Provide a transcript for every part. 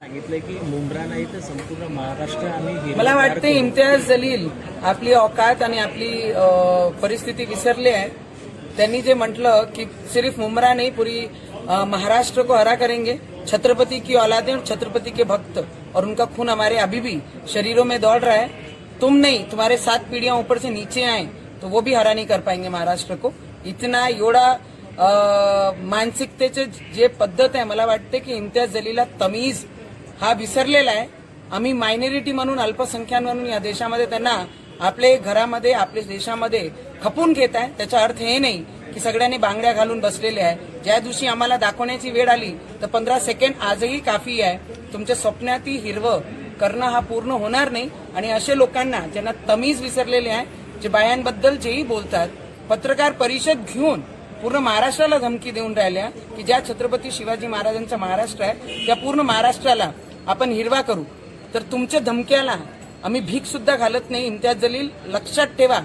सांगितलंय की मुंब्रा नाही तर संपूर्ण महाराष्ट्र आम्ही मला वाटते इम्तियाज जलील आपली औकात आणि आपली परिस्थिती विसरले आहे. त्यांनी जे म्हटलं की सिर्फ मुंब्रा नहीं पूरी महाराष्ट्र को हरा करेंगे, छत्रपति की औलादें और छत्रपति के भक्त और उनका खून हमारे अभी भी शरीरों में दौड़ रहा है. तुम नहीं, तुम्हारे 7 पीढ़ियां ऊपर से नीचे आए तो वो भी हरा नहीं कर पाएंगे महाराष्ट्र को. इतना एवढा मानसिकतेचे जे पद्धत आहे, मला वाटते की इम्तियाज जलीलला तमीज हा विसरलेला आहे. आम्ही मायनॉरिटी म्हणून, अल्पसंख्याक म्हणून या देशामध्ये त्यांना आपले घरामध्ये, आपल्या देशामध्ये खपून घेत आहे. त्याचा अर्थ हे नाही की सगळ्यांनी बांगड्या घालून बसलेले आहे. ज्या दिवशी आम्हाला दाखवण्याची वेळ आली तर 15 सेकंड आजही काफी आहे. तुमच्या स्वप्नातील हिरवं करणं हा पूर्ण होणार नाही. आणि असे लोकांना ज्यांना तमीज विसरलेले आहे, जे बायांबद्दल जेही बोलतात, पत्रकार परिषद घेऊन पूर्ण महाराष्ट्राला धमकी देऊन राहिल्या की ज्या छत्रपती शिवाजी महाराजांचा महाराष्ट्र आहे त्या पूर्ण महाराष्ट्राला आपण हिरवा करू. तर तुमच्या धमक्याला आम्ही भीक सुद्धा घालत नाही. इम्तियाज जलील, लक्षात ठेवा,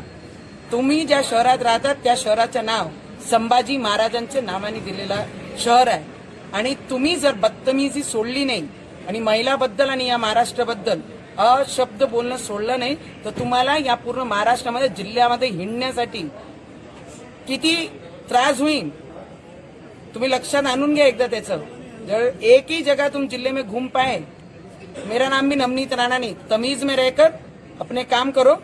तुम्ही ज्या शहरात राहतात त्या शहराचं नाव संभाजी महाराजांच्या नावाने दिलेला शहर आहे. आणि तुम्ही जर बदतमीजी सोडली नाही आणि महिलाबद्दल आणि या महाराष्ट्राबद्दल अशब्द बोलणं सोडलं नाही तर तुम्हाला या पूर्ण महाराष्ट्रामध्ये जिल्ह्यामध्ये हिंडण्यासाठी किती त्रास होईल तुम्ही लक्षात आणून घ्या एकदा. त्याचं जर एक ही जगह तुम जिले में घूम पाए, मेरा नाम भी नवनीत राणा नहीं, तमीज में रहकर अपने काम करो.